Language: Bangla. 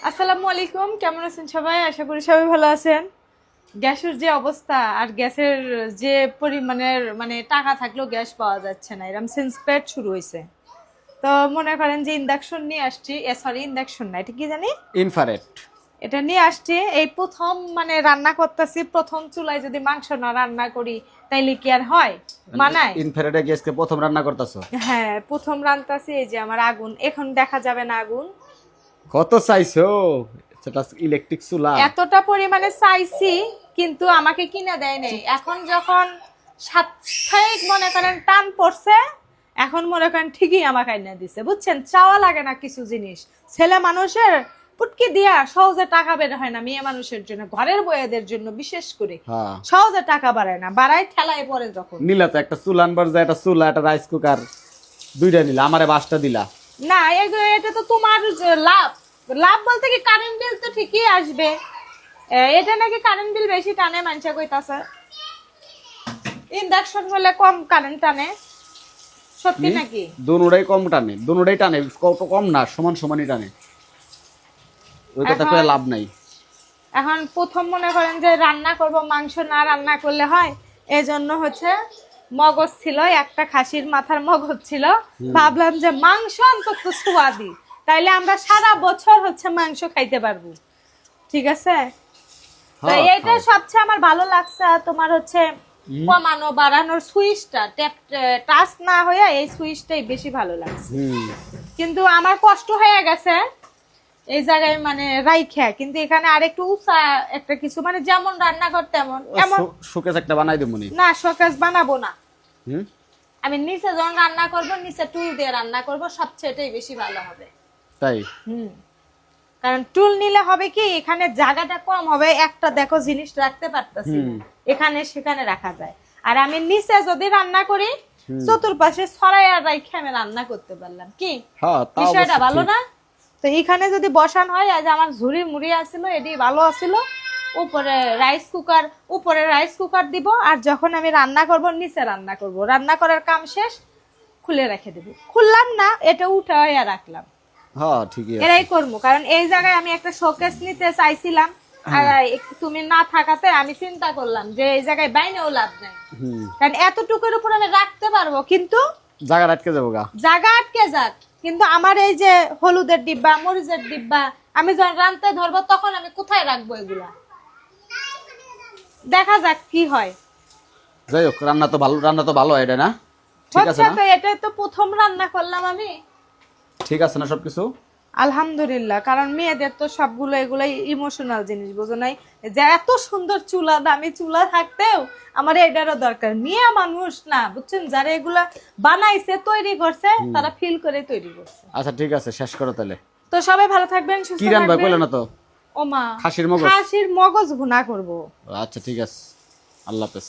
আসসালামু আলাইকুম, কেমন আছেন সবাই? আশা করি সবাই ভালো আছেন। গ্যাসের যে অবস্থা আর গ্যাসের যে পরিমাণের টাকা থাকলেও গ্যাস পাওয়া যাচ্ছে না, এরকম সিনস্পেট শুরু হয়েছে। তো মনে করেন যে ইন্ডাকশন নিয়ে আসছি, ইন্ডাকশন না, এটা কি জানি, ইনফ্রারেড। এটা নিয়ে আসছি। এই প্রথম রান্না করতেছি, প্রথম চুলায় যদি মাংস না রান্না করি তাইলে কি আর হয়? মানায়? ইনফ্রারেডে গ্যাসকে প্রথম রান্না করতেছো? হ্যাঁ, প্রথম রান্নাছি। এই যে আমার আগুন, এখন দেখা যাবে না আগুন। কত চাইছো? সেটা ইলেকট্রিক চুলা। এতটা পরিমাণে চাইছি কিন্তু আমাকে কিনে দেয় নাই। এখন যখন সাপ্তাহিক মনে করেন টান পড়ছে, এখন মনে করেন ঠিকই আমাকে কিনে দিছে। বুঝছেন, চাওয়া লাগে না কিছু জিনিস। ছেলে মানুষের পুটকি দিয়া সহজে টাকা বের হয় না, মেয়ে মানুষের জন্য, ঘরের বউদের জন্য বিশেষ করে হ্যাঁ, সহজে টাকা বাড়ায় না, বাড়ায় ঠেলায় পড়ে যখন। নিলা তো একটা চুলা আনবার যায়, একটা চুলা, একটা রাইস কুকার, দুইটা নিলা, আমারে 5টা দিলা। না, এটা তো তোমার লাভ। লাভ বলতে কি, কারেন্ট বিল তো ঠিকই আসবে। এটা নাকি কারেন্ট বিল বেশি টানে মানুষে কইতাছে। ইন্ডাকশন হলে কম কারেন্ট টানে, সত্যি নাকি? দুনুটাই কম টানে, দুনুটাই টানে, কত কম না, সমান সমানই টানে। ওই কথা কয়ে লাভ নাই। এখন প্রথম মনে করেন যে রান্না করব, মাংস না রান্না করলে হয়, এজন্য হচ্ছে মগজ ছিল, একটা খাসির মাথার মগজ ছিল। ভাবলাম যে মাংস অন্তত সুয়াদি, তাইলে আমরা সারা বছর হচ্ছে মাংস খাইতে পারবো। ঠিক আছে, তো হ্যাঁ, এইটা সবচেয়ে আমার ভালো লাগছে। আর তোমার হচ্ছে কমানো বাড়ানোর সুইচটা টাচ না হয়ে এই সুইচটাই বেশি ভালো লাগছে। কিন্তু আমার কষ্ট হয়ে গেছে এই জায়গায় রাইখা, কিন্তু এখানে আরেকটু উঁচা একটা কিছু, যেমন রান্নাঘর তেমন এমন। শোকেস একটা বানাই দেবো নি? না, শোকেস বানাবো না। হুম, আমি নিচে যখন রান্না করব, নিচে টুল দিয়ে রান্না করব, সবচেয়ে এটাই বেশি ভালো হবে। তাই? কারণ টুল নিলে হবে কি, এখানে জায়গাটা কম হবে, একটা দেখো জিনিস রাখতে পারতেছি না, এখানে সেখানে রাখা যায়। আর আমি নিচে যদি রান্না করি, চতুর্পাশে ছড়াই আর রাইখে আমি রান্না করতে পারলাম, কি হ্যাঁ, তা বিষয়টা অবশ্য ভালো ঠিক। না? তো এখানে যদি বসান হয়, আজ আমার ঝুড়ি মুড়ি আসছিল, এটি ভালো আসছিল। উপরে রাইস কুকার দিব, আর যখন আমি রান্না করব নিচে রান্না করব, রান্না করার কাম শেষ খুলে রেখে দেব। খুললাম না, এটা উঠে রাখলাম। হ্যাঁ, ঠিকই আছে। এরাই করবো, কারণ এই জায়গায় আমি একটা শোকেস নিতে চাইছিলাম, আর তুমি না থাকাতে আমি চিন্তা করলাম যে এই জায়গায় বাইনেও লাভ নাই, কারণ এতটুকুর উপর আমি রাখতে পারবো, কিন্তু জায়গা আটকে যাবো গা। জায়গা আটকে যাক। কিন্তু আমার এই যে হলুদের ডিব্বা, মরিচের ডিব্বা, আমি যখন রান্তে ধরবো তখন আমি কোথায় রাখবো এগুলা? দেখা যাক কি হয়। যাই হোক, রান্না তো ভালো এটা না? ঠিক আছে না? তো এটা তো প্রথম রান্না করলাম আমি। ঠিক আছে না সবকিছু? আলহামদুলিল্লাহ, কারণ মেয়েদের তো সবগুলো এগুলাই ইমোশনাল জিনিস, বুঝো নাই? যে এত সুন্দর চুলা, দামি চুলা থাকতেও আমার এটারও দরকার। মেয়ে মানুষ না, বুঝছেন, যারা এগুলা বানাইছে, তৈরি করছে, তারা ফিল করে তৈরি করছে। আচ্ছা, ঠিক আছে, শেষ করো তাহলে। তো সবাই ভালো থাকবেন, সুস্থ কি রান্না থাকবেন। কইলে না তো? ওমা, খাসির মগজ? খাসির মগজ ভুনা করব। আচ্ছা, ঠিক আছে, আল্লাহ হাফেজ।